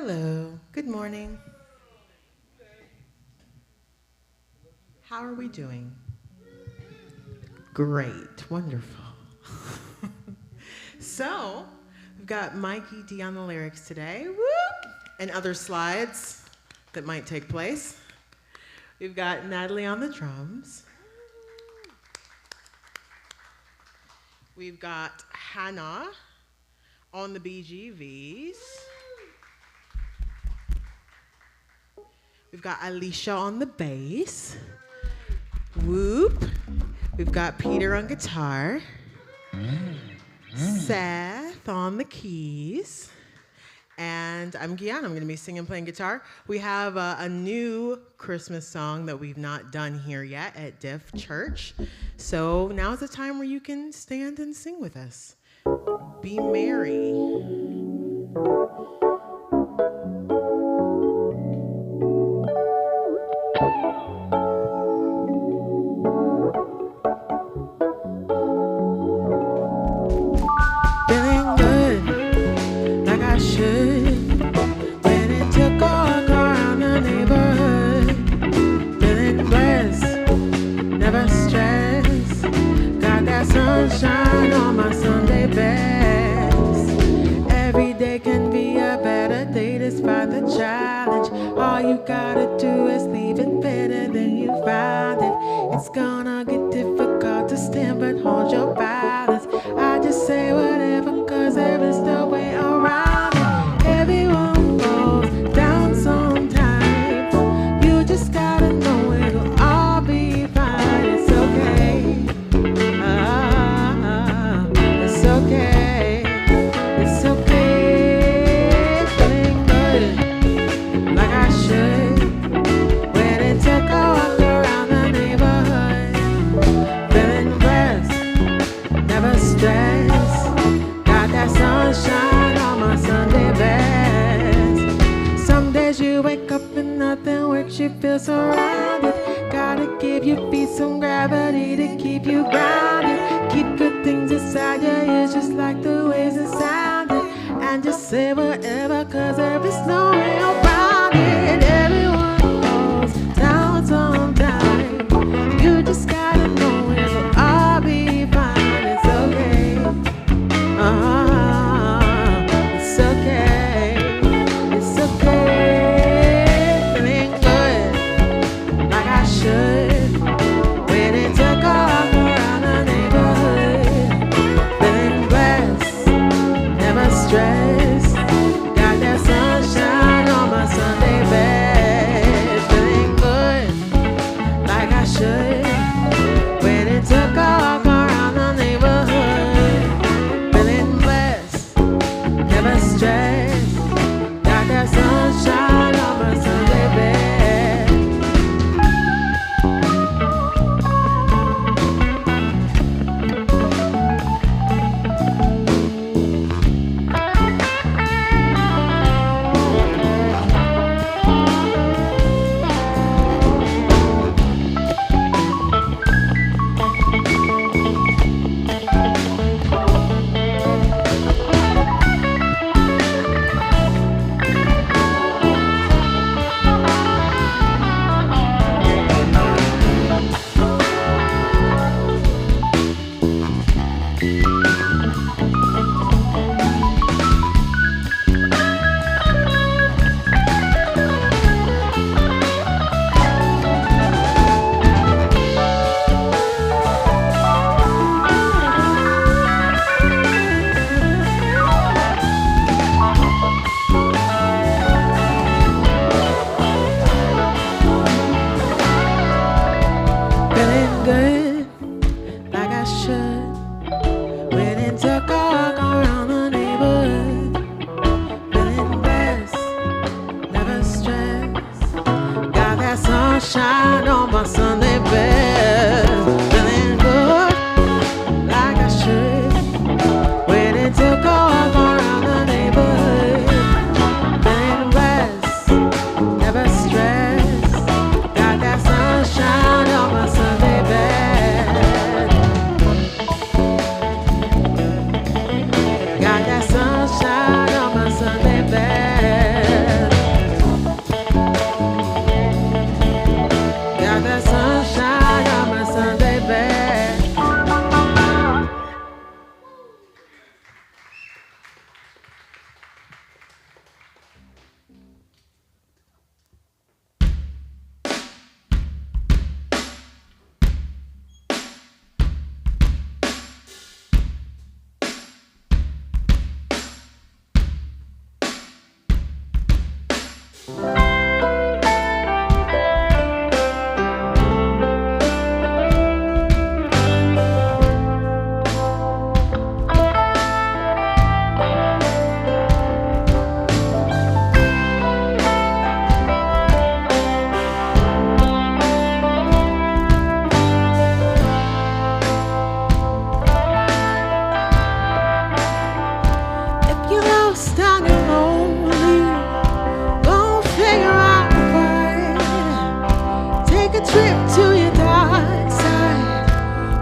Hello, good morning. How are we doing? Great, wonderful. So, we've got Mikey D on the lyrics today, whoop, and other slides that might take place. We've got Natalie on the drums. We've got Hannah on the BGVs. We've got Alicia on the bass. Whoop. We've got Peter on guitar. Seth on the keys. And I'm Gianna. I'm going to be singing and playing guitar. We have a new Christmas song that we've not done here yet at Diff Church. So now is the time where you can stand and sing with us. Be merry. Sunshine on my Sunday best. Every day can be a better day despite the challenge. All you gotta do is leave it better than you found it. It's gonna get difficult to stand, but hold your balance. I just say whatever, cause there is no way around it. Everyone goes down sometimes. You just gotta know it'll all be fine. It's okay. You wake up and nothing works, you feel surrounded. Gotta give your feet some gravity to keep you grounded. Keep good things inside your ears just like the waves that sounded. And just say whatever, cause there is no way around it. Everyone goes down sometime. You just gotta know it'll all be fine. It's okay. It's okay. It's okay. Shine on my Sunday best. Feeling good, like I should. Waiting to go up around the neighborhood. Feeling blessed, never stressed. Got that sunshine on my Sunday best. Got that sunshine on my Sunday best. If you're lost and you're lonely, go figure out why. Take a trip to your dark side.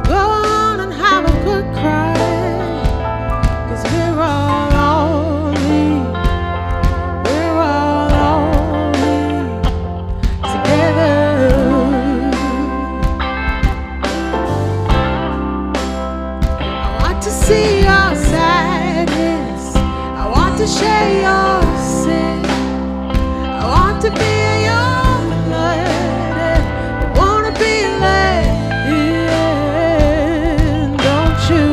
Go on and have a good cry. 'Cause we're all lonely. We're all lonely together. I want to see your sadness. I want to share your sin. I want to be your beloved. I want to be let in. Don't you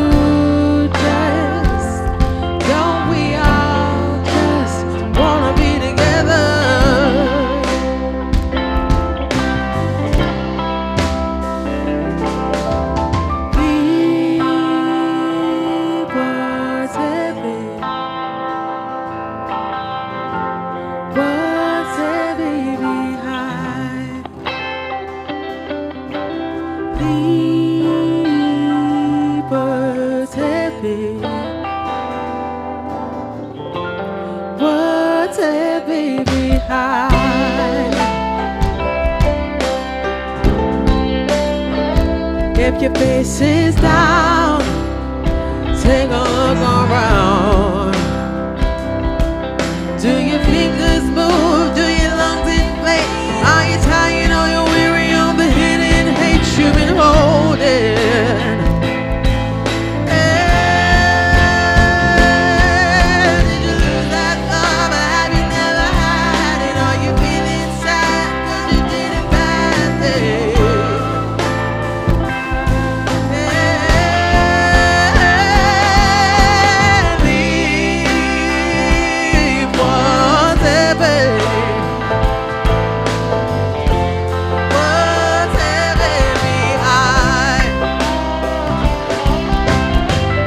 just, don't we all just want to be together? What's heavy behind? Leave what's heavy. What's heavy behind? If your face is down, take a look around. Do your fingers move? Do your lungs inflate? Are you tired or you're weary of the hidden hate you've been holding? Did you lose that love, or have you never had it? Are you feeling sad 'cause you did a bad thing? Leave what's heavy. What's heavy behind?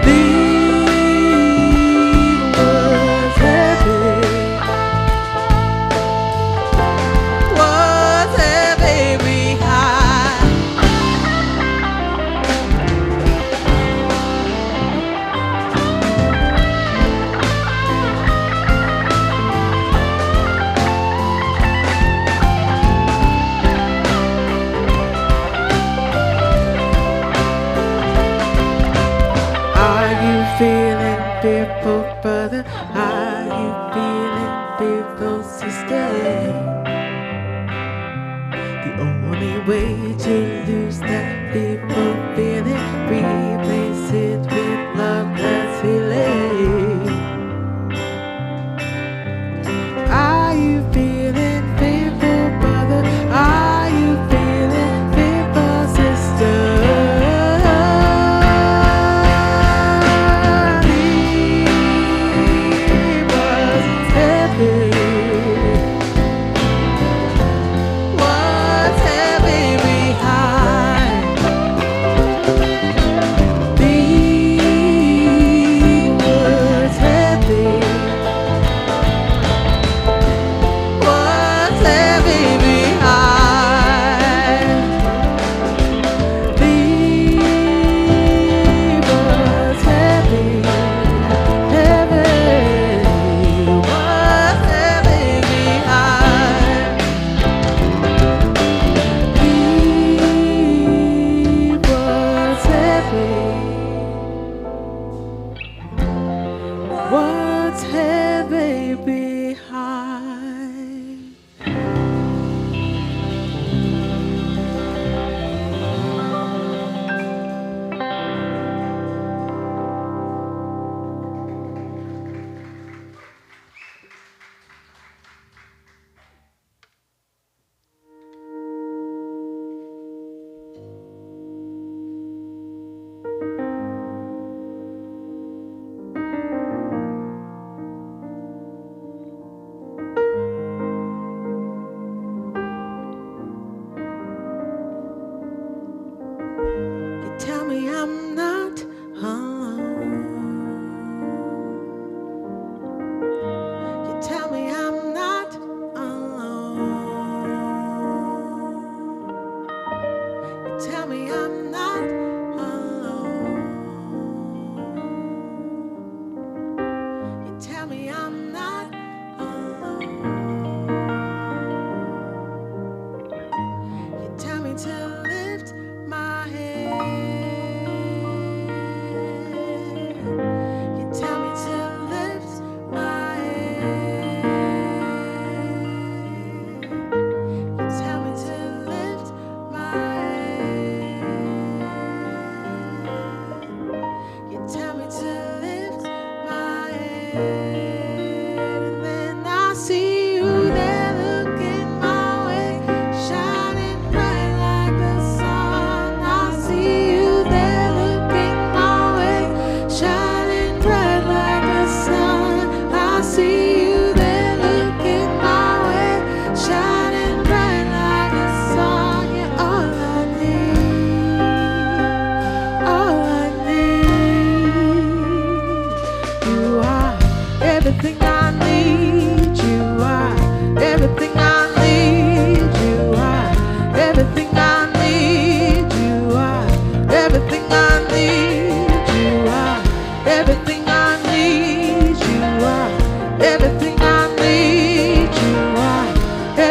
Leave what's heavy. What's heavy behind? Are you feeling fearful, brother? Are you feeling fearful, sister? The only way to lose that fearful feeling, replace it with love that's healing. Are you feeling fearful, brother? Are you feeling fearful, sister? Leave what's heavy. What's heavy behind?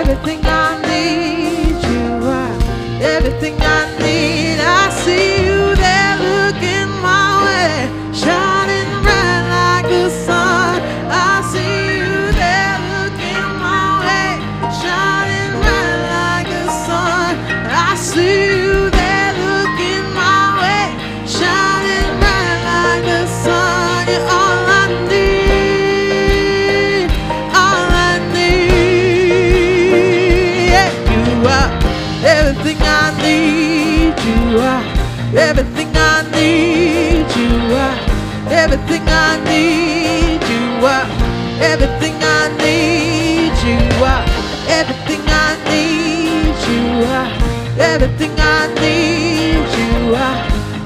everything I need. You are everything I need. I see you there looking my way, shining bright like the sun. I see you there looking my way, shining bright like the sun. I see you there looking my way, shining bright like the sun. You're all I need, all I need. Yeah, you are everything I need. You are everything I need. You are everything I need. You are everything I need. You are everything I need. You are everything I need. You are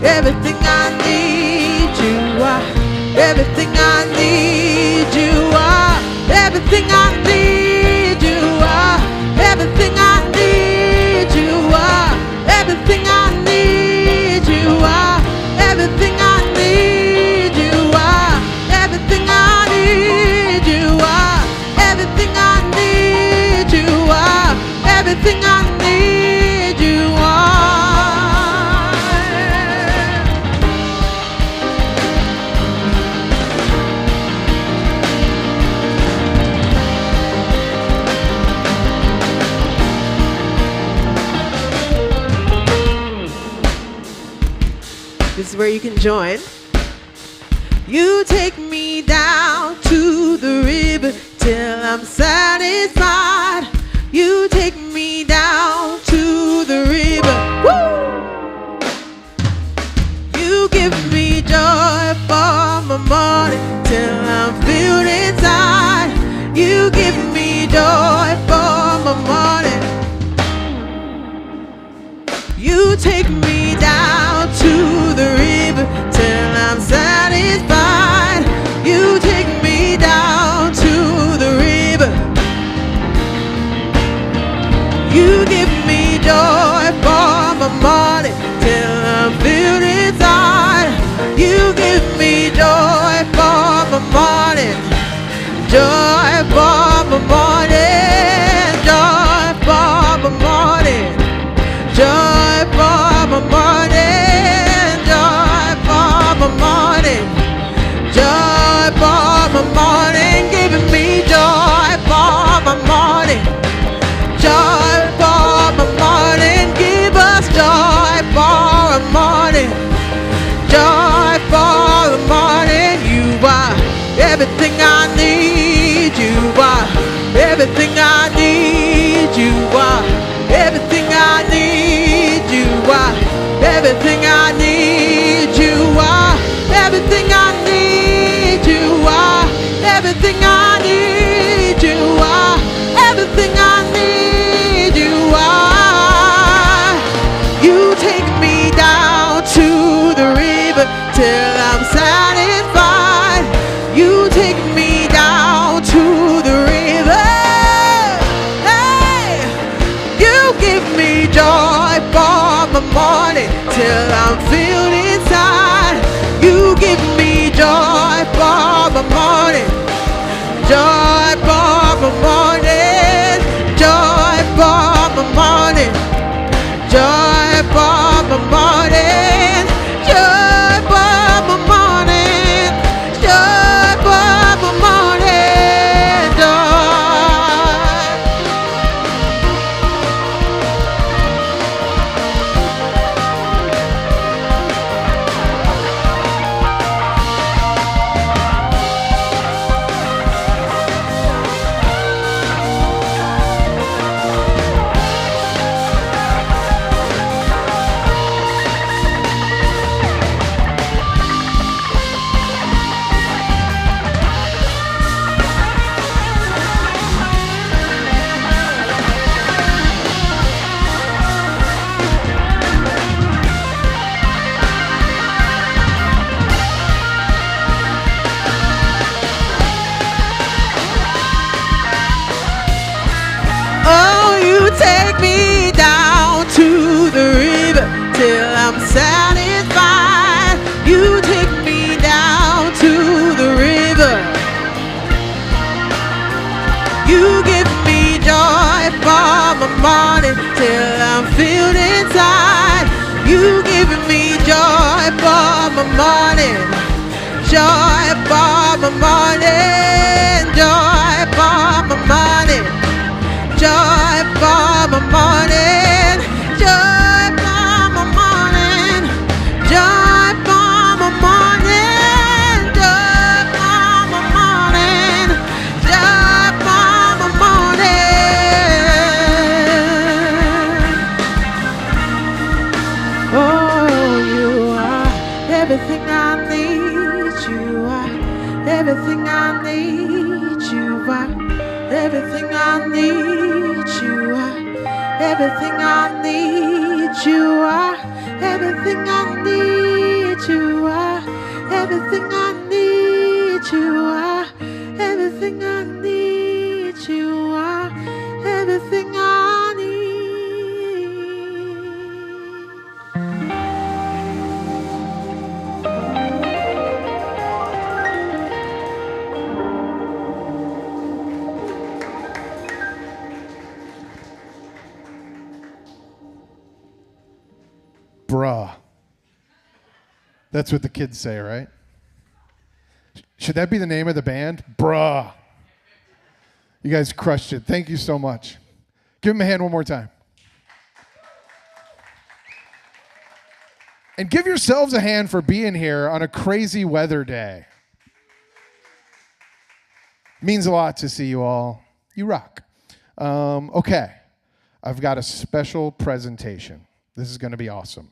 everything I need. You are everything I need. You are everything I need. You are everything I need. You are everything I need. You are everything I need. You are everything I need. You are everything I need. You are everything I need. You are. This is where you can join. You take me down to the river till I'm satisfied. You take me down to the river. Woo! You give me joy for my morning till I'm filled inside. You give me joy for my morning. You take me down to the river till I'm satisfied. You take me down to the river. You give me joy for my morning till I'm filled inside. You give me joy for my morning. Joy for my morning. Joy for my morning. Joy for my morning, joy for my morning, joy for my morning, giving me joy for my morning, joy for my morning, give us joy for a morning, joy for the morning. You are everything I need. You are everything I need. You are everything I need. You are everything I need. You are everything I need. You are everything I need. You are everything I need. You are. You take me down to the river till I'm satisfied. You take me down to the river. Hey, you give me joy for my morning till I'm filled inside. You give me joy for my morning, joy for my morning, joy for my morning, joy for my morning, joy for my morning, joy for my morning, joy. morning till I'm filled inside. You giving me joy for my morning, joy for my morning, joy for my morning, joy for my morning, joy for my morning, joy for my morning, joy for my morning, joy for my morning. Oh, you are everything I need. You are everything I need. You are everything I need. You are everything I need. You are everything I need. You are everything I need. You are everything I need. You are everything I need. Bruh. That's what the kids say, right? Should that be the name of the band? Bruh. You guys crushed it. Thank you so much. Give them a hand one more time. And give yourselves a hand for being here on a crazy weather day. Means a lot to see you all. You rock. Okay. I've got a special presentation. This is going to be awesome.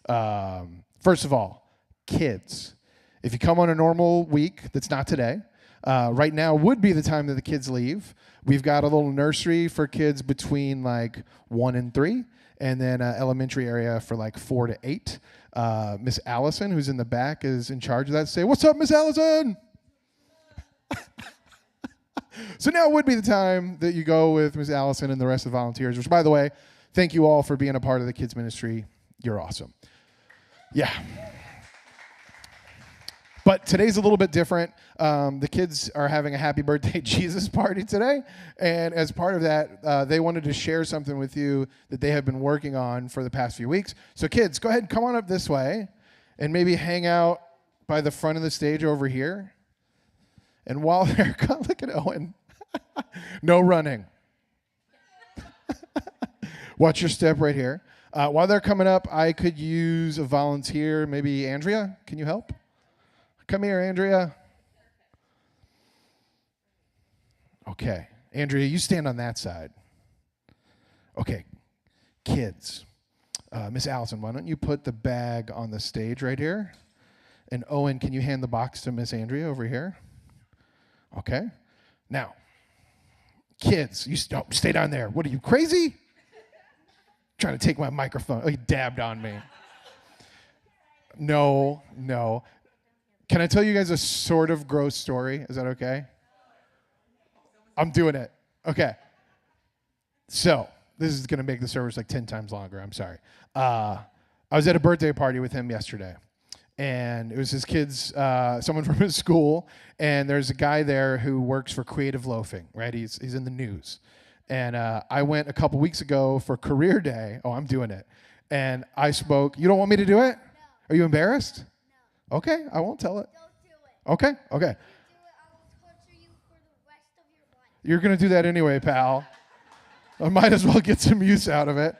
First of all, kids. If you come on a normal week, that's not today. Right now would be the time that the kids leave. We've got a little nursery for kids between like 1 and 3, and then an elementary area for like 4 to 8. Miss Allison, who's in the back, is in charge of that. Say, "What's up, Miss Allison?" So now would be the time that you go with Miss Allison and the rest of the volunteers, which, by the way, thank you all for being a part of the kids ministry. You're awesome. Yeah. But today's a little bit different. The kids are having a happy birthday Jesus party today. And as part of that, they wanted to share something with you that they have been working on for the past few weeks. So kids, go ahead and come on up this way and maybe hang out by the front of the stage over here. And while they're, look at Owen. No running. Watch your step right here. While they're coming up, I could use a volunteer. Maybe Andrea, can you help? Come here, Andrea. Okay. Andrea, you stand on that side. Okay. Kids. Miss Allison, why don't you put the bag on the stage right here? And Owen, can you hand the box to Miss Andrea over here? Okay. Now, kids, you stay down there. What are you, crazy? Trying to take my microphone. Oh, he dabbed on me. No. Can I tell you guys a sort of gross story? Is that okay? I'm doing it. Okay. So, this is going to make the service like 10 times longer. I'm sorry. I was at a birthday party with him yesterday. And it was his kids, someone from his school, and there's a guy there who works for Creative Loafing, right? He's in the news. And I went a couple weeks ago for Career Day. Oh, I'm doing it. And I spoke. You don't want me to do it? No. Are you embarrassed? No. Okay, I won't tell it. Don't do it. Okay. If you do it, I will torture you for the rest of your life. You're going to do that anyway, pal. I might as well get some use out of it.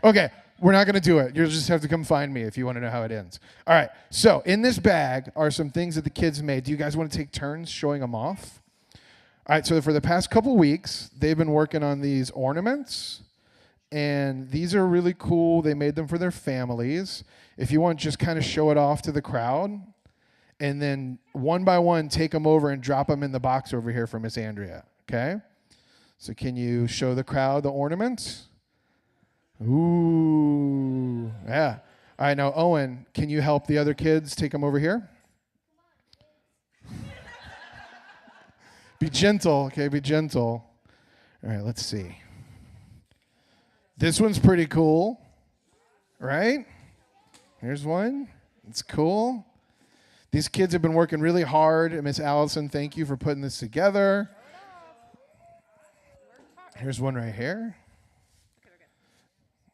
Okay. We're not going to do it. You'll just have to come find me if you want to know how it ends. All right. So in this bag are some things that the kids made. Do you guys want to take turns showing them off? All right. So for the past couple weeks, they've been working on these ornaments. And these are really cool. They made them for their families. If you want, just kind of show it off to the crowd. And then one by one, take them over and drop them in the box over here for Miss Andrea. Okay? So can you show the crowd the ornaments? Ooh, yeah. All right, now, Owen, can you help the other kids take them over here? Be gentle, okay? Be gentle. All right, let's see. This one's pretty cool, right? Here's one. It's cool. These kids have been working really hard. And Miss Allison, thank you for putting this together. Here's one right here.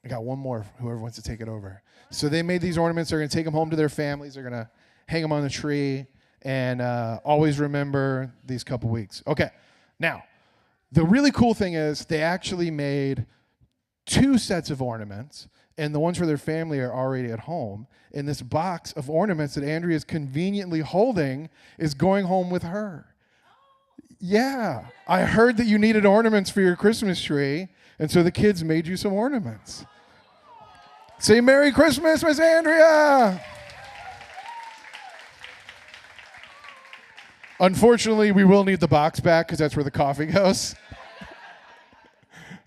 I got one more, whoever wants to take it over. So they made these ornaments. They're going to take them home to their families. They're going to hang them on the tree and always remember these couple weeks. Okay, now, the really cool thing is they actually made 2 sets of ornaments, and the ones for their family are already at home. And this box of ornaments that Andrea is conveniently holding is going home with her. Yeah, I heard that you needed ornaments for your Christmas tree, and so the kids made you some ornaments. Say Merry Christmas, Miss Andrea! Unfortunately, we will need the box back because that's where the coffee goes.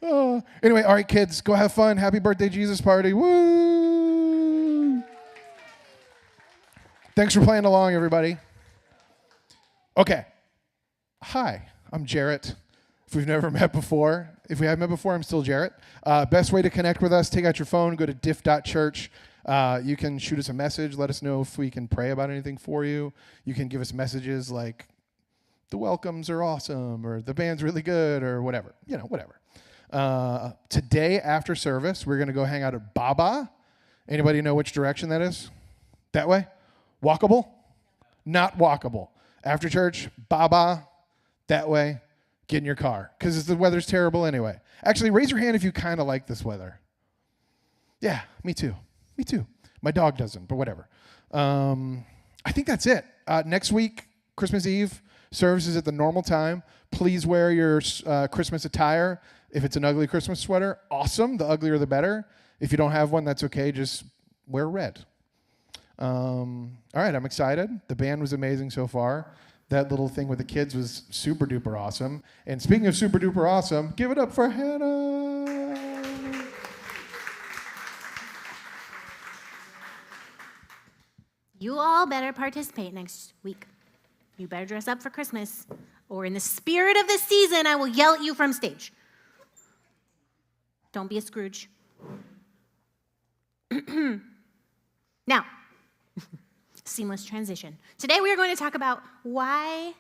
Oh. Anyway, all right, kids, go have fun. Happy birthday, Jesus party. Woo! Thanks for playing along, everybody. Okay. Hi, I'm Jarrett. If we've never met before, if we have met before, I'm still Jarrett. Best way to connect with us, take out your phone, go to diff.church. You can shoot us a message, let us know if we can pray about anything for you. You can give us messages like, the welcomes are awesome, or the band's really good, or whatever. Whatever. Today, after service, we're going to go hang out at Baba. Anybody know which direction that is? That way? Walkable? Not walkable. After church, Baba, that way. Get in your car, because the weather's terrible anyway. Actually, raise your hand if you kind of like this weather. Yeah, me too. Me too. My dog doesn't, but whatever. I think that's it. Next week, Christmas Eve, service is at the normal time. Please wear your Christmas attire. If it's an ugly Christmas sweater, awesome. The uglier, the better. If you don't have one, that's okay. Just wear red. All right, I'm excited. The band was amazing so far. That little thing with the kids was super duper awesome. And speaking of super duper awesome, give it up for Hannah. You all better participate next week. You better dress up for Christmas, or in the spirit of the season, I will yell at you from stage. Don't be a Scrooge. Now, seamless transition. Today we are going to talk about why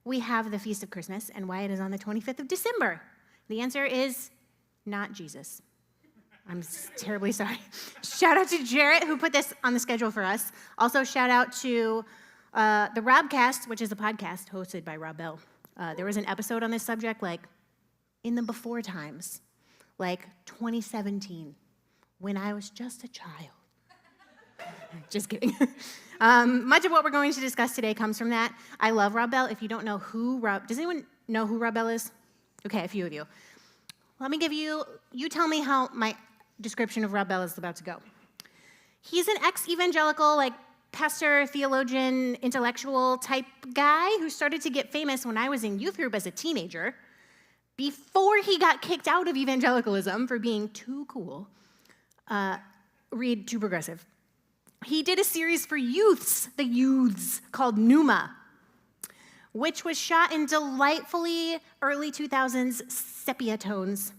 we have the Feast of Christmas and why it is on the 25th of December. The answer is not Jesus. I'm terribly sorry. Shout out to Jarrett, who put this on the schedule for us. Also, shout out to the Robcast, which is a podcast hosted by Rob Bell. There was an episode on this subject, in the before times, 2017, when I was just a child. Just kidding. Much of what we're going to discuss today comes from that. I love Rob Bell. If you don't know does anyone know who Rob Bell is? Okay, a few of you. Let me give you tell me how my description of Rob Bell is about to go. He's an ex-evangelical, pastor, theologian, intellectual type guy who started to get famous when I was in youth group as a teenager, before he got kicked out of evangelicalism for being too cool, too progressive. He did a series for the youths, called Numa, which was shot in delightfully early 2000s sepia tones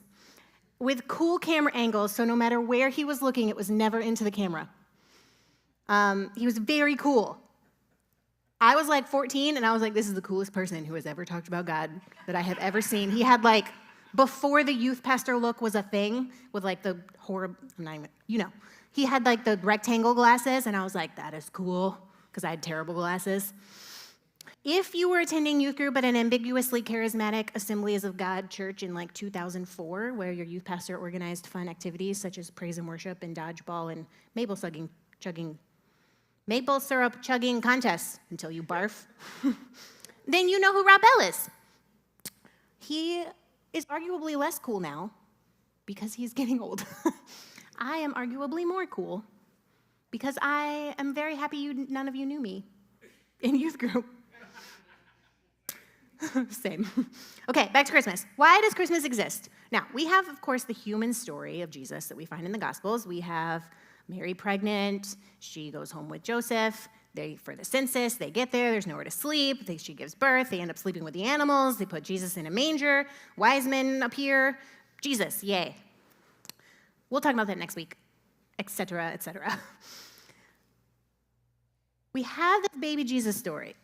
with cool camera angles, so no matter where he was looking, it was never into the camera. He was very cool. I was 14, and I was this is the coolest person who has ever talked about God that I have ever seen. He had before the youth pastor look was a thing, with the horrible, he had the rectangle glasses, and I was that is cool, because I had terrible glasses. If you were attending youth group at an ambiguously charismatic Assemblies of God church in 2004, where your youth pastor organized fun activities such as praise and worship and dodgeball and maple syrup chugging contests until you barf, then you know who Rob Bell is. He is arguably less cool now because he's getting old. I am arguably more cool because I am very happy none of you knew me in youth group. Same. Okay, back to Christmas. Why does Christmas exist? Now, we have, of course, the human story of Jesus that we find in the Gospels. We have Mary pregnant. She goes home with Joseph. For the census, they get there. There's nowhere to sleep. She gives birth. They end up sleeping with the animals. They put Jesus in a manger. Wise men appear. Jesus, yay. We'll talk about that next week, et cetera, et cetera. We have this baby Jesus story.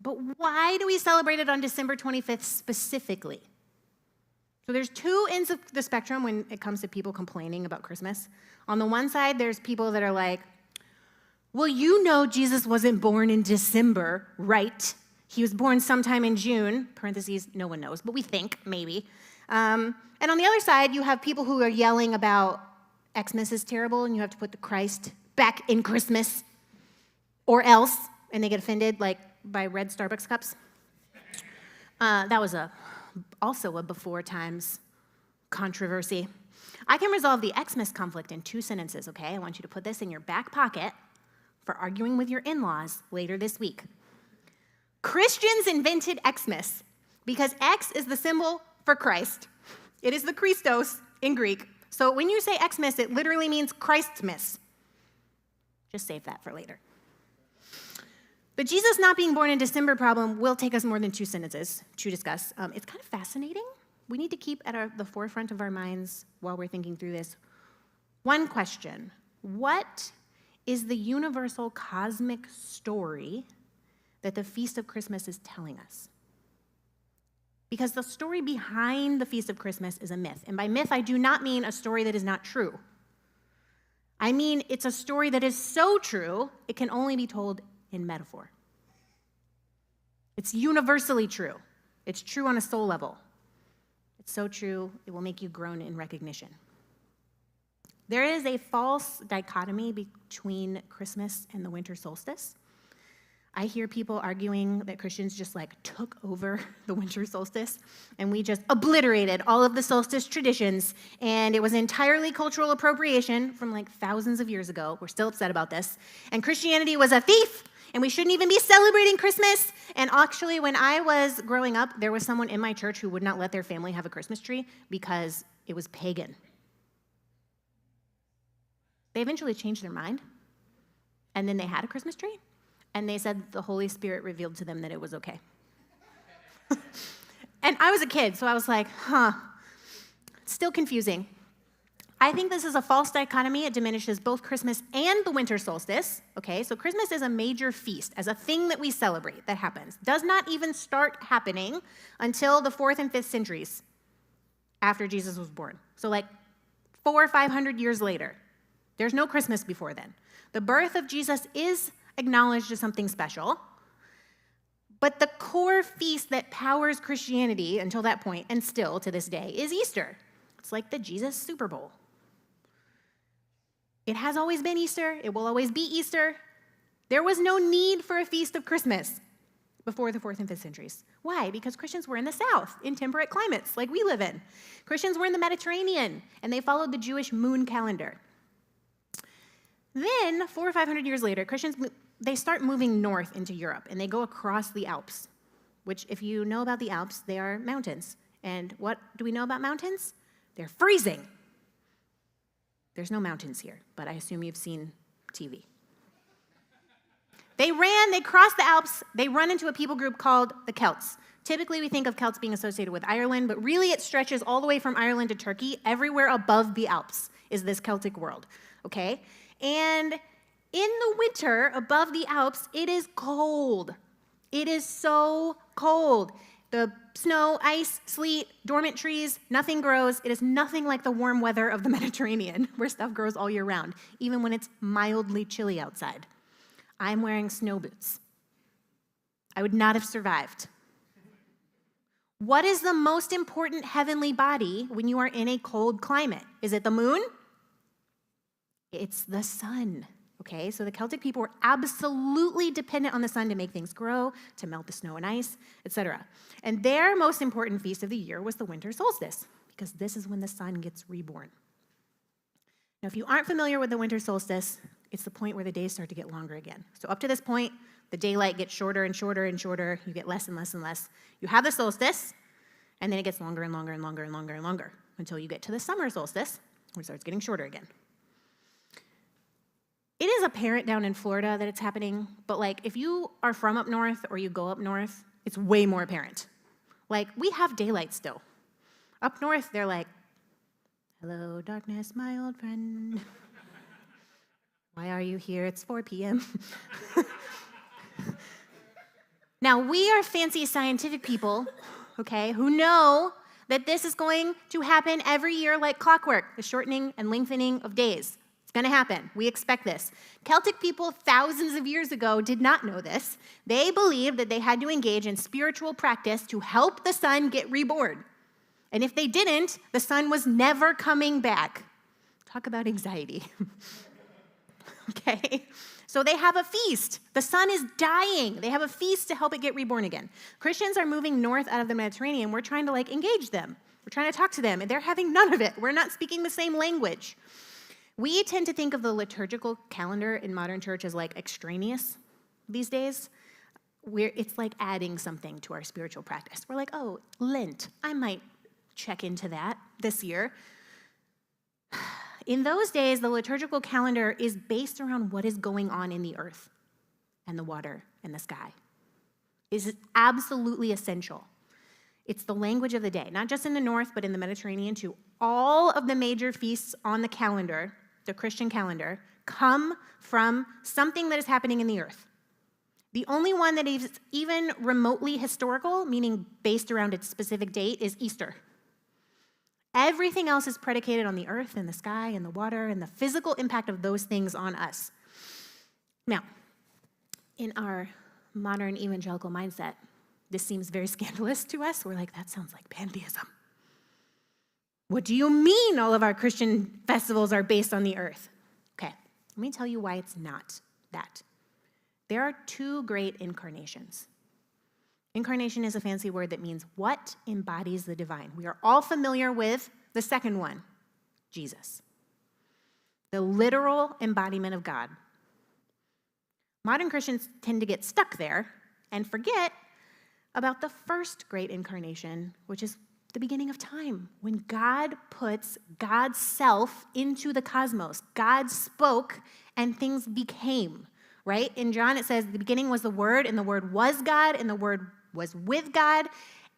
But why do we celebrate it on December 25th specifically? So there's two ends of the spectrum when it comes to people complaining about Christmas. On the one side, there's people that are like, well, you know Jesus wasn't born in December, right? He was born sometime in June, parentheses, no one knows, but we think, maybe. And on the other side, you have people who are yelling about Xmas is terrible and you have to put the Christ back in Christmas or else, and they get offended like by red Starbucks cups. That was also a before times controversy. I can resolve the Xmas conflict in 2 sentences, okay? I want you to put this in your back pocket for arguing with your in-laws later this week. Christians invented Xmas because X is the symbol for Christ. It is the Christos in Greek. So when you say Xmas, it literally means Christmas. Just save that for later. The Jesus not being born in December problem will take us more than 2 sentences to discuss. It's kind of fascinating. We need to keep at the forefront of our minds while we're thinking through this. One question: what is the universal cosmic story that the Feast of Christmas is telling us? Because the story behind the Feast of Christmas is a myth. And by myth, I do not mean a story that is not true. I mean it's a story that is so true, it can only be told in metaphor. It's universally true. It's true on a soul level. It's so true, it will make you groan in recognition. There is a false dichotomy between Christmas and the winter solstice. I hear people arguing that Christians just took over the winter solstice and we just obliterated all of the solstice traditions and it was entirely cultural appropriation from thousands of years ago. We're still upset about this. And Christianity was a thief and we shouldn't even be celebrating Christmas. And actually, when I was growing up, there was someone in my church who would not let their family have a Christmas tree because it was pagan. They eventually changed their mind and then they had a Christmas tree. And they said the Holy Spirit revealed to them that it was okay. And I was a kid, so I was like, it's still confusing. I think this is a false dichotomy. It diminishes both Christmas and the winter solstice. Okay, so Christmas is a major feast, as a thing that we celebrate that happens. Does not even start happening until the 4th and 5th centuries after Jesus was born. So 400 or 500 years later. There's no Christmas before then. The birth of Jesus is acknowledged as something special, but the core feast that powers Christianity until that point, and still to this day, is Easter. It's like the Jesus Super Bowl. It has always been Easter. It will always be Easter. There was no need for a feast of Christmas before the 4th and 5th centuries. Why? Because Christians were in the South, in temperate climates like we live in. Christians were in the Mediterranean, and they followed the Jewish moon calendar. Then, 400 or 500 years later, Christians, they start moving north into Europe, and they go across the Alps, which, if you know about the Alps, they are mountains. And what do we know about mountains? They're freezing. There's no mountains here, but I assume you've seen TV. They crossed the Alps, they run into a people group called the Celts. Typically, we think of Celts being associated with Ireland, but really it stretches all the way from Ireland to Turkey. Everywhere above the Alps is this Celtic world, okay? And in the winter, above the Alps, it is cold. It is so cold. The snow, ice, sleet, dormant trees, nothing grows. It is nothing like the warm weather of the Mediterranean, where stuff grows all year round, even when it's mildly chilly outside. I'm wearing snow boots. I would not have survived. What is the most important heavenly body when you are in a cold climate? Is it the moon? It's the sun. Okay, so the Celtic people were absolutely dependent on the sun to make things grow, to melt the snow and ice, etc. And their most important feast of the year was the winter solstice, because this is when the sun gets reborn. Now, if you aren't familiar with the winter solstice, it's the point where the days start to get longer again. So up to this point, the daylight gets shorter and shorter and shorter. You get less and less and less. You have the solstice, and then it gets longer and longer and longer and longer and longer until you get to the summer solstice, where it starts getting shorter again. It is apparent down in Florida that it's happening, but if you are from up north or you go up north, it's way more apparent. We have daylight still. Up north, they're like, hello, darkness, my old friend. Why are you here? It's 4 p.m. Now, we are fancy scientific people, okay, who know that this is going to happen every year like clockwork, the shortening and lengthening of days. It's going to happen. We expect this. Celtic people thousands of years ago did not know this. They believed that they had to engage in spiritual practice to help the sun get reborn. And if they didn't, the sun was never coming back. Talk about anxiety. Okay? So they have a feast. The sun is dying. They have a feast to help it get reborn again. Christians are moving north out of the Mediterranean. We're trying to engage them. We're trying to talk to them, and they're having none of it. We're not speaking the same language. We tend to think of the liturgical calendar in modern church as extraneous these days. It's like adding something to our spiritual practice. We're like, oh, Lent, I might check into that this year. In those days, the liturgical calendar is based around what is going on in the earth and the water and the sky. It is absolutely essential. It's the language of the day, not just in the north, but in the Mediterranean too. All of the major feasts on the calendar, the Christian calendar, come from something that is happening in the earth. The only one that is even remotely historical, meaning based around its specific date, is Easter. Everything else is predicated on the earth and the sky and the water and the physical impact of those things on us. Now, in our modern evangelical mindset, this seems very scandalous to us. We're like, that sounds like pantheism. What do you mean all of our Christian festivals are based on the earth? Okay, let me tell you why it's not that. There are two great incarnations. Incarnation is a fancy word that means what embodies the divine. We are all familiar with the second one, Jesus, the literal embodiment of God. Modern Christians tend to get stuck there and forget about the first great incarnation, which is the beginning of time, when God puts God's self into the cosmos. God spoke and things became, right? In John it says, the beginning was the Word, and the Word was God, and the Word was with God,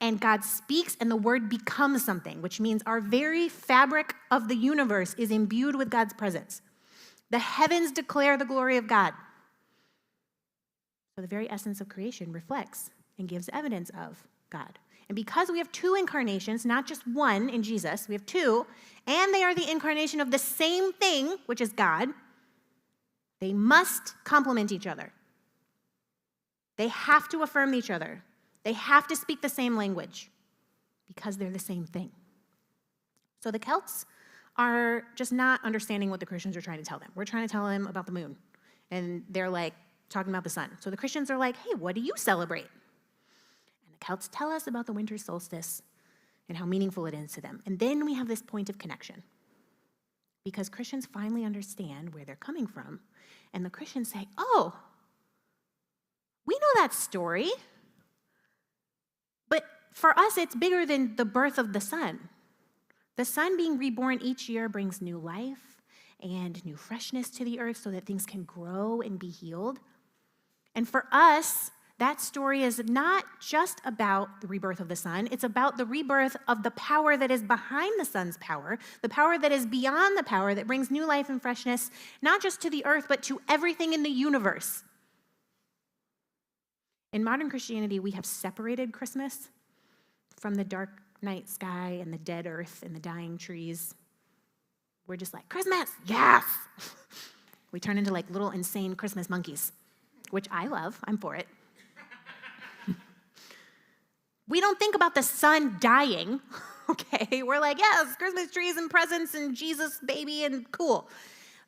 and God speaks, and the Word becomes something, which means our very fabric of the universe is imbued with God's presence. The heavens declare the glory of God. So the very essence of creation reflects and gives evidence of God. And because we have two incarnations, not just one in Jesus, we have two, and they are the incarnation of the same thing, which is God, they must complement each other. They have to affirm each other. They have to speak the same language because they're the same thing. So the Celts are just not understanding what the Christians are trying to tell them. We're trying to tell them about the moon, and they're talking about the sun. So the Christians are like, hey, what do you celebrate? Celts tell us about the winter solstice and how meaningful it is to them. And then we have this point of connection because Christians finally understand where they're coming from. And the Christians say, oh, we know that story. But for us, it's bigger than the birth of the sun. The sun being reborn each year brings new life and new freshness to the earth so that things can grow and be healed. And for us, that story is not just about the rebirth of the sun. It's about the rebirth of the power that is behind the sun's power, the power that is beyond the power that brings new life and freshness, not just to the earth, but to everything in the universe. In modern Christianity, we have separated Christmas from the dark night sky and the dead earth and the dying trees. We're just like, Christmas, yes! We turn into little insane Christmas monkeys, which I love. I'm for it. We don't think about the sun dying, okay? We're like, yes, Christmas trees and presents and Jesus, baby, and cool.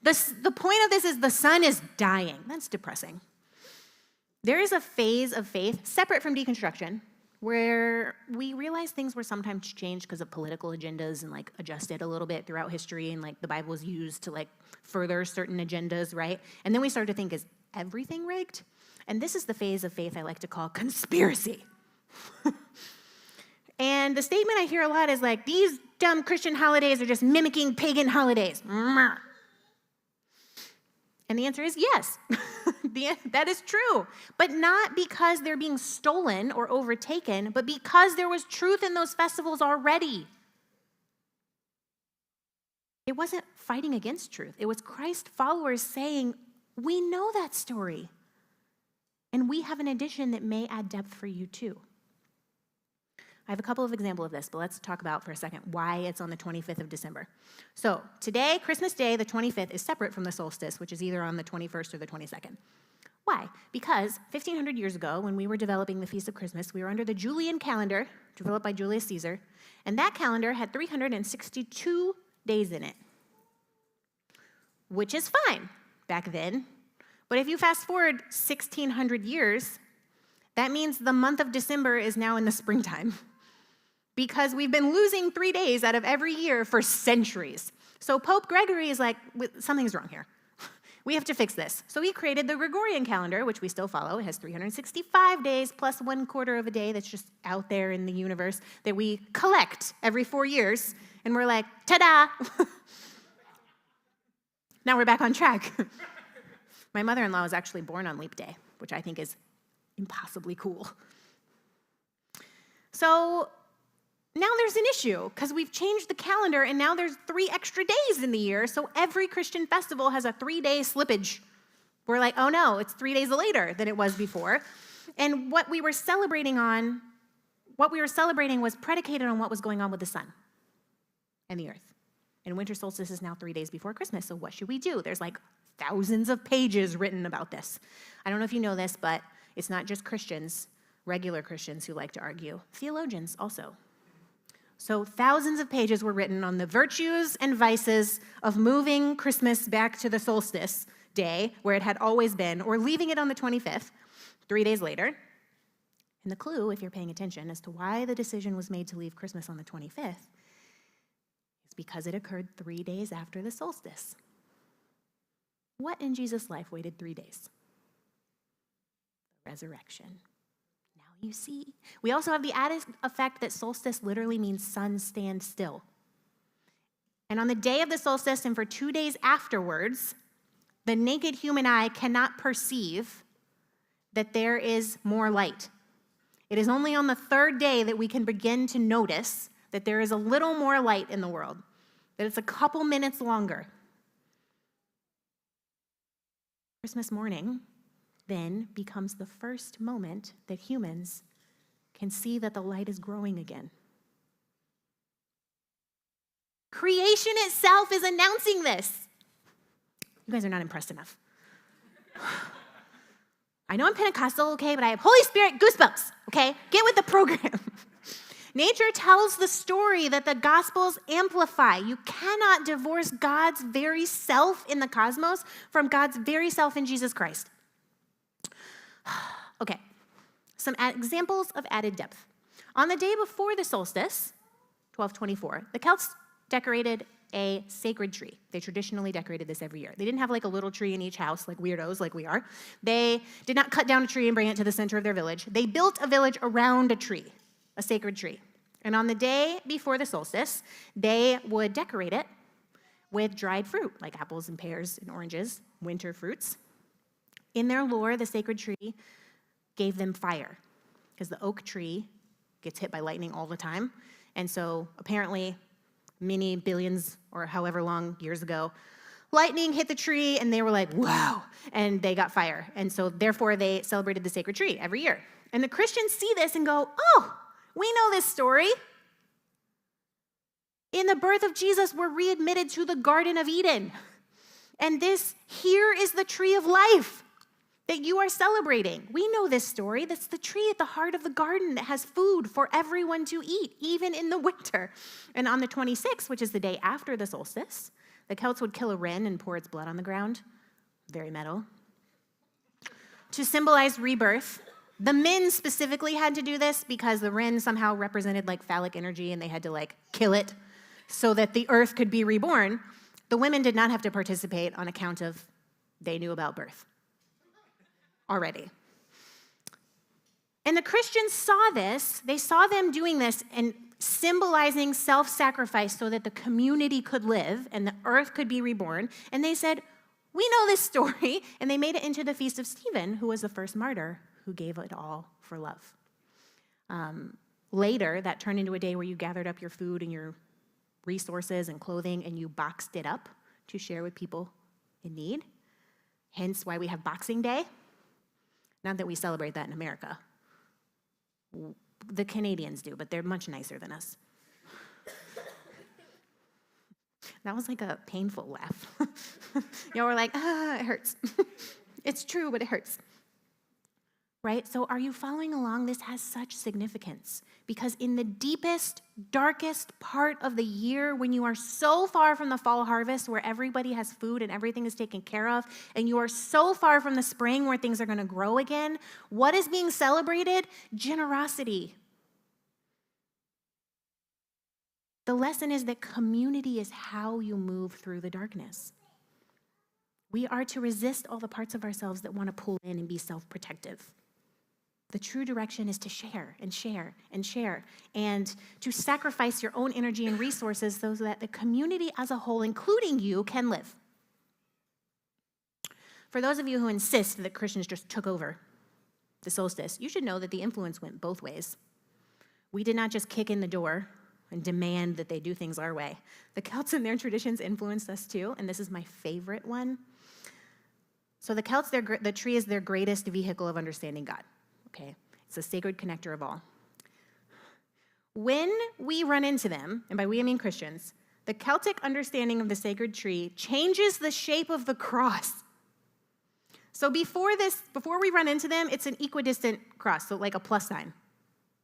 The point of this is the sun is dying. That's depressing. There is a phase of faith, separate from deconstruction, where we realize things were sometimes changed because of political agendas and adjusted a little bit throughout history, and the Bible is used to further certain agendas, right? And then we start to think, is everything rigged? And this is the phase of faith I like to call conspiracy. And the statement I hear a lot is these dumb Christian holidays are just mimicking pagan holidays. And the answer is yes, that is true. But not because they're being stolen or overtaken, but because there was truth in those festivals already. It wasn't fighting against truth. It was Christ followers saying, we know that story. And we have an addition that may add depth for you too. I have a couple of examples of this, but let's talk about for a second why it's on the 25th of December. So today, Christmas Day, the 25th, is separate from the solstice, which is either on the 21st or the 22nd. Why? Because 1,500 years ago, when we were developing the Feast of Christmas, we were under the Julian calendar, developed by Julius Caesar, and that calendar had 362 days in it, which is fine back then. But if you fast forward 1,600 years, that means the month of December is now in the springtime because we've been losing 3 days out of every year for centuries. So Pope Gregory is like, something's wrong here. We have to fix this. So he created the Gregorian calendar, which we still follow. It has 365 days plus 1/4 of a day that's just out there in the universe that we collect every 4 years. And we're like, ta-da! Now we're back on track. My mother-in-law was actually born on leap day, which I think is impossibly cool. So now there's an issue because we've changed the calendar and now there's 3 extra days in the year. So every Christian festival has a 3-day slippage. We're like, oh no, it's 3 days later than it was before. And what we were celebrating was predicated on what was going on with the sun and the earth. And winter solstice is now 3 days before Christmas. So what should we do? There's like thousands of pages written about this. I don't know if you know this, but it's not just Christians, regular Christians who like to argue. Theologians also. So thousands of pages were written on the virtues and vices of moving Christmas back to the solstice day, where it had always been, or leaving it on the 25th, 3 days later. And the clue, if you're paying attention, as to why the decision was made to leave Christmas on the 25th is because it occurred 3 days after the solstice. What in Jesus' life waited 3 days? The resurrection. You see. We also have the added effect that solstice literally means sun stand still. And on the day of the solstice and for 2 days afterwards, the naked human eye cannot perceive that there is more light. It is only on the 3rd day that we can begin to notice that there is a little more light in the world, that it's a couple minutes longer. Christmas morning then becomes the first moment that humans can see that the light is growing again. Creation itself is announcing this. You guys are not impressed enough. I know I'm Pentecostal, okay, but I have Holy Spirit goosebumps, okay? Get with the program. Nature tells the story that the Gospels amplify. You cannot divorce God's very self in the cosmos from God's very self in Jesus Christ. Okay, some examples of added depth. On the day before the solstice, 1224, the Celts decorated a sacred tree. They traditionally decorated this every year. They didn't have like a little tree in each house like weirdos like we are. They did not cut down a tree and bring it to the center of their village. They built a village around a tree, a sacred tree. And on the day before the solstice, they would decorate it with dried fruit, like apples and pears and oranges, winter fruits. In their lore, the sacred tree gave them fire because the oak tree gets hit by lightning all the time. And so apparently many billions or however long years ago, lightning hit the tree and they were like, wow, and they got fire. And so therefore they celebrated the sacred tree every year. And the Christians see this and go, oh, we know this story. In the birth of Jesus, we're readmitted to the Garden of Eden. And here is the tree of life that you are celebrating. We know this story. That's the tree at the heart of the garden that has food for everyone to eat, even in the winter. And on the 26th, which is the day after the solstice, the Celts would kill a wren and pour its blood on the ground. Very metal. To symbolize rebirth. The men specifically had to do this because the wren somehow represented like phallic energy and they had to like kill it so that the earth could be reborn. The women did not have to participate on account of they knew about birth already. And the Christians saw this. They saw them doing this and symbolizing self-sacrifice so that the community could live and the earth could be reborn. And they said, we know this story. And they made it into the Feast of Stephen, who was the first martyr who gave it all for love. Later, that turned into a day where you gathered up your food and your resources and clothing and you boxed it up to share with people in need. Hence why we have Boxing Day. Not that we celebrate that in America. The Canadians do, but they're much nicer than us. That was like a painful laugh. Y'all were like, it hurts. It's true, but it hurts. Right? So are you following along? This has such significance because in the deepest, darkest part of the year, when you are so far from the fall harvest where everybody has food and everything is taken care of, and you are so far from the spring where things are going to grow again, what is being celebrated? Generosity. The lesson is that community is how you move through the darkness. We are to resist all the parts of ourselves that want to pull in and be self-protective. The true direction is to share and share and share and to sacrifice your own energy and resources so that the community as a whole, including you, can live. For those of you who insist that Christians just took over the solstice, you should know that the influence went both ways. We did not just kick in the door and demand that they do things our way. The Celts and their traditions influenced us too, and this is my favorite one. So the Celts, the tree is their greatest vehicle of understanding God. Okay, it's a sacred connector of all. When we run into them, and by we I mean Christians, the Celtic understanding of the sacred tree changes the shape of the cross. So before we run into them, it's an equidistant cross, so like a plus sign.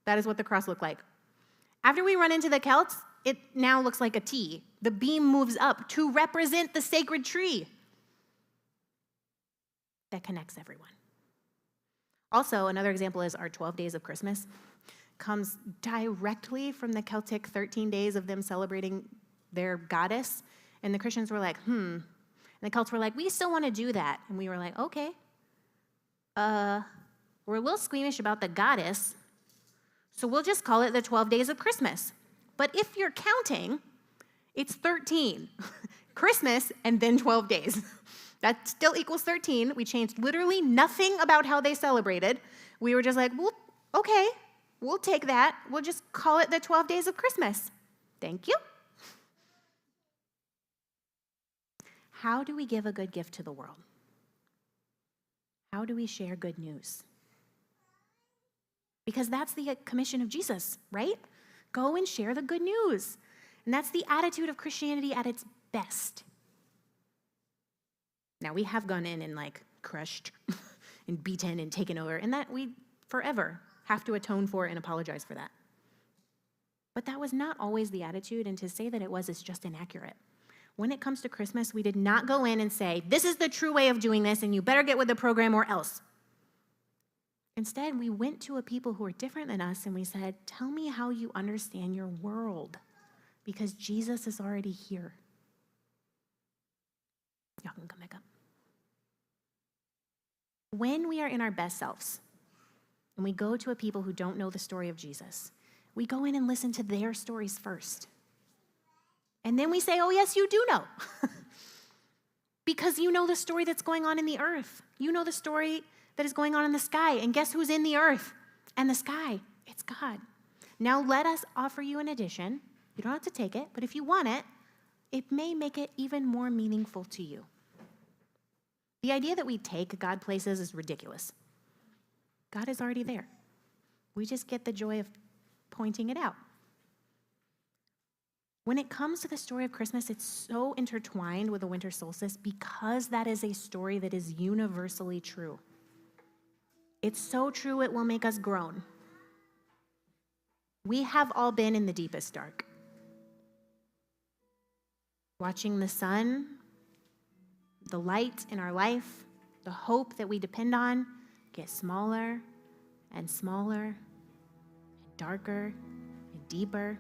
That is what the cross looked like. After we run into the Celts, it now looks like a T. The beam moves up to represent the sacred tree that connects everyone. Also, another example is our 12 days of Christmas comes directly from the Celtic 13 days of them celebrating their goddess. And the Christians were like, And the Celts were like, we still want to do that. And we were like, okay. We're a little squeamish about the goddess, so we'll just call it the 12 days of Christmas. But if you're counting, it's 13. Christmas and then 12 days. That still equals 13. We changed literally nothing about how they celebrated. We were just like, well, okay, we'll take that. We'll just call it the 12 days of Christmas. Thank you. How do we give a good gift to the world? How do we share good news? Because that's the commission of Jesus, right? Go and share the good news. And that's the attitude of Christianity at its best. Now, we have gone in and crushed and beaten and taken over, and that we forever have to atone for and apologize for that. But that was not always the attitude, and to say that it was is just inaccurate. When it comes to Christmas, we did not go in and say, this is the true way of doing this, and you better get with the program or else. Instead, we went to a people who were different than us, and we said, tell me how you understand your world, because Jesus is already here. Y'all can come back up. When we are in our best selves, and we go to a people who don't know the story of Jesus, we go in and listen to their stories first. And then we say, oh, yes, you do know. Because you know the story that's going on in the earth. You know the story that is going on in the sky. And guess who's in the earth and the sky? It's God. Now let us offer you an addition. You don't have to take it, but if you want it, it may make it even more meaningful to you. The idea that we take God places is ridiculous. God is already there. We just get the joy of pointing it out. When it comes to the story of Christmas, it's so intertwined with the winter solstice because that is a story that is universally true. It's so true it will make us groan. We have all been in the deepest dark. Watching the sun, the light in our life, the hope that we depend on get smaller and smaller and darker and deeper.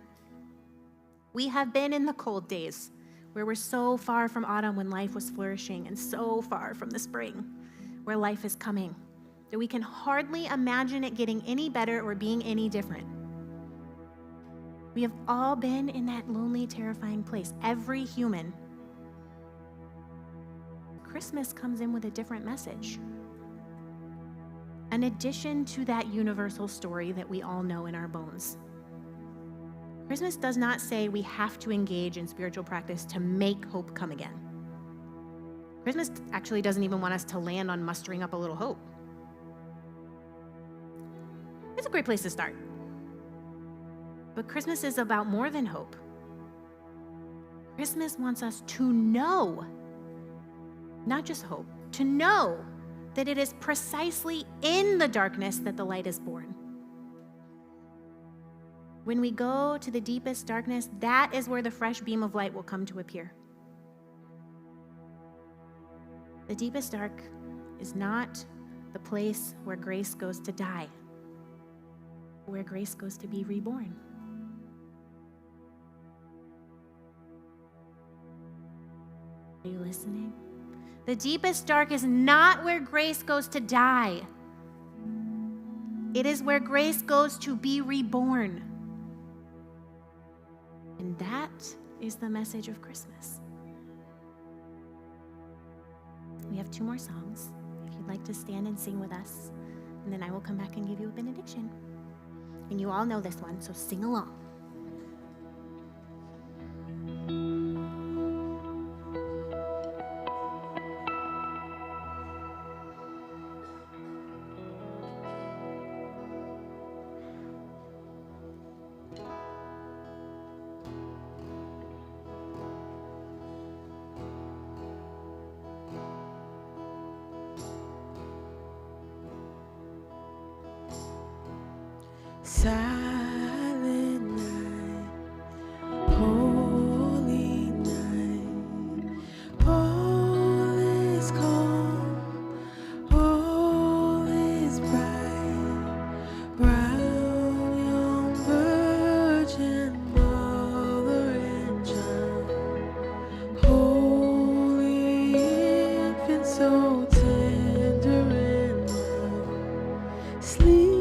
We have been in the cold days where we're so far from autumn when life was flourishing and so far from the spring where life is coming that we can hardly imagine it getting any better or being any different. We have all been in that lonely, terrifying place. Every human. Christmas comes in with a different message. An addition to that universal story that we all know in our bones. Christmas does not say we have to engage in spiritual practice to make hope come again. Christmas actually doesn't even want us to land on mustering up a little hope. It's a great place to start. But Christmas is about more than hope. Christmas wants us to know, not just hope, to know that it is precisely in the darkness that the light is born. When we go to the deepest darkness, that is where the fresh beam of light will come to appear. The deepest dark is not the place where grace goes to die, where grace goes to be reborn. Are you listening? The deepest dark is not where grace goes to die. It is where grace goes to be reborn. And that is the message of Christmas. We have 2 more songs. If you'd like to stand and sing with us, and then I will come back and give you a benediction. And you all know this one, so sing along. Silent night, holy night, all is calm, all is bright, brown young virgin mother and child, holy infant so tender and mild, sleep.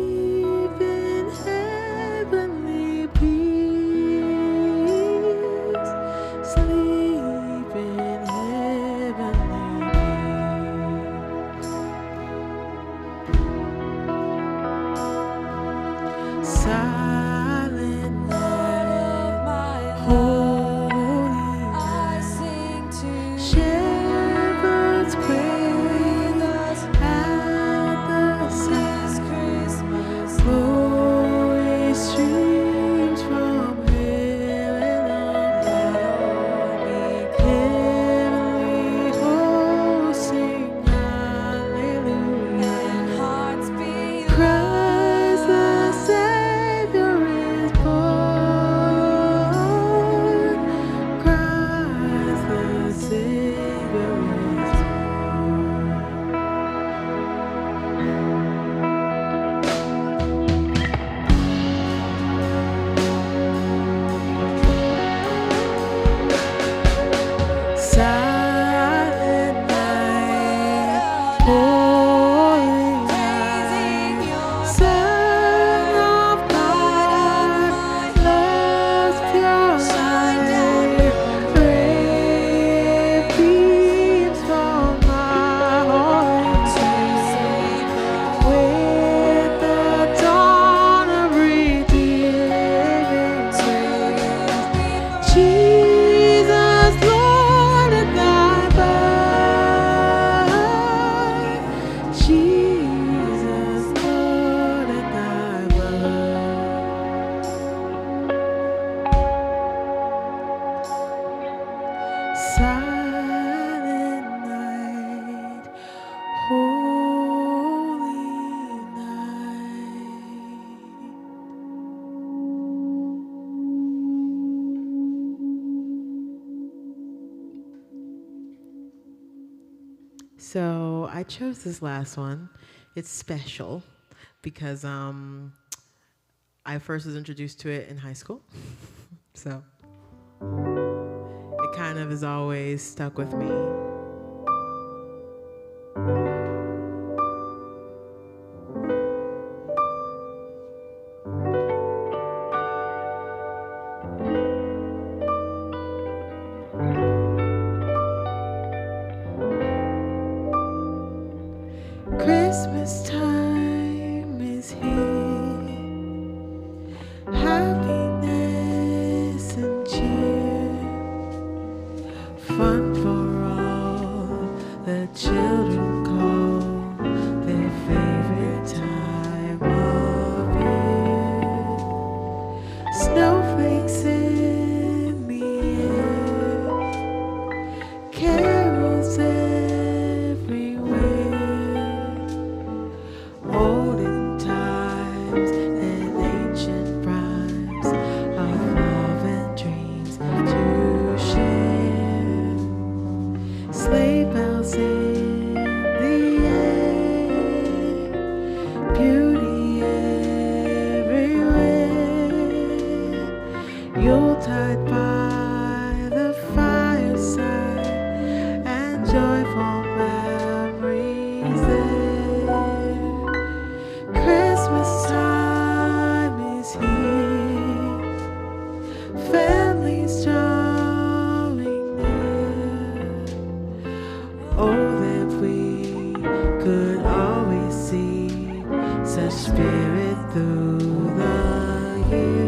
Silent night, holy night, shepherds praise at the sound, glory streams from heaven above, heavenly hosts sing hallelujah, and hearts beat. Christ the Savior is born. Christ the Savior is born. Silent night, holy night, Son of God, love's pure light, ray beams from my heart, with the dawn of redeeming grace. Jesus, Lord, at thy birth. Jesus, Lord, at thy birth. Silent night, holy night. So I chose this last one. It's special because I first was introduced to it in high school. So it kind of has always stuck with me. Christmas time is here, happiness and cheer, fun for all the children call their favorite time of year. Snow carols everywhere, olden times and ancient rhymes of love and dreams to share. Sleigh bells in the air, beauty everywhere, Yuletide by the fireside, and joyful memories there. Christmas time is here, families drawing near. Oh, that we could always see such spirit through the year.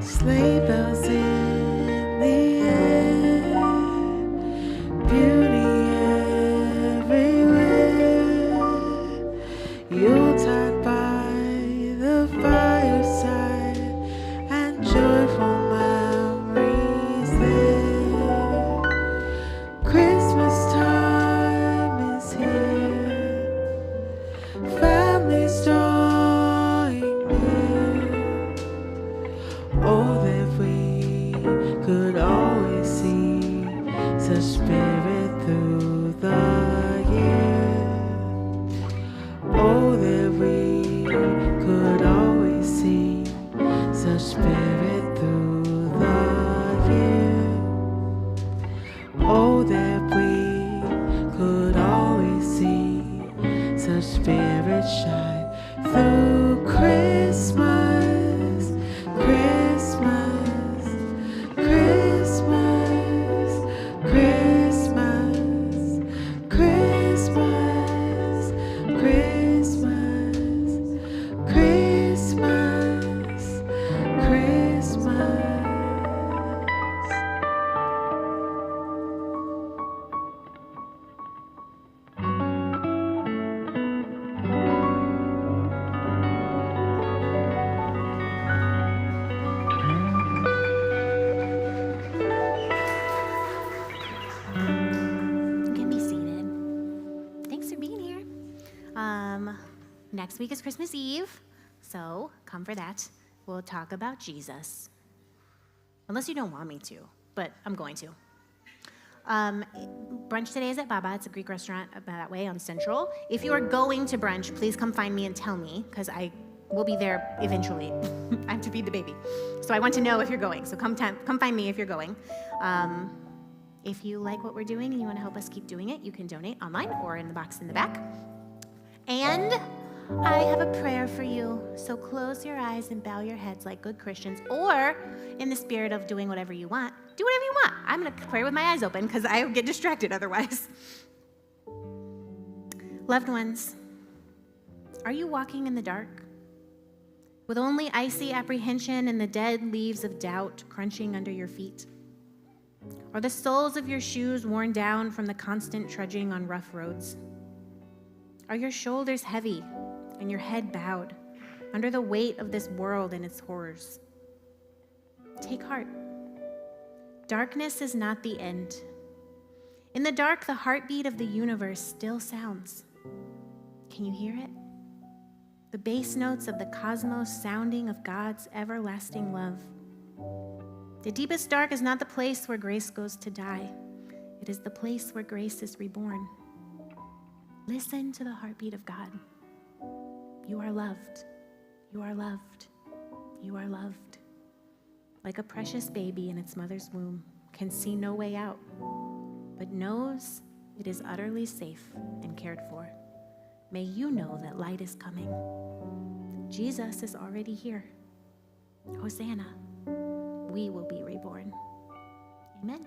Sleigh bells in the air, beauty everywhere, Yuletide by the fireside, and joyful memories there. Christmas time is here, families drawing near. Oh, that we could always see such spirit through the year. Oh, that we could always see such spirit through the year. Oh, that we could always see such spirit shine through Christmas, Christmas, Christmas, Christmas, Christmas, Christmas, Christmas, Christmas. You can be seated. Thanks for being here. Next week is Christmas Eve, so come for that. We'll talk about Jesus. Unless you don't want me to, but I'm going to. Brunch today is at Baba. It's a Greek restaurant that way on Central. If you are going to brunch, please come find me and tell me, because I will be there eventually. I have to feed the baby. So I want to know if you're going. So come find me if you're going. If you like what we're doing and you want to help us keep doing it, you can donate online or in the box in the back. And I have a prayer for you. So close your eyes and bow your heads like good Christians, or in the spirit of doing whatever you want, do whatever you want. I'm going to pray with my eyes open because I get distracted otherwise. Loved ones, are you walking in the dark with only icy apprehension and the dead leaves of doubt crunching under your feet? Are the soles of your shoes worn down from the constant trudging on rough roads? Are your shoulders heavy and your head bowed under the weight of this world and its horrors? Take heart. Darkness is not the end. In the dark, the heartbeat of the universe still sounds. Can you hear it? The bass notes of the cosmos sounding of God's everlasting love. The deepest dark is not the place where grace goes to die. It is the place where grace is reborn. Listen to the heartbeat of God. You are loved. You are loved. You are loved. Like a precious baby in its mother's womb, can see no way out, but knows it is utterly safe and cared for. may you know that light is coming. Jesus is already here. Hosanna, we will be reborn. Amen.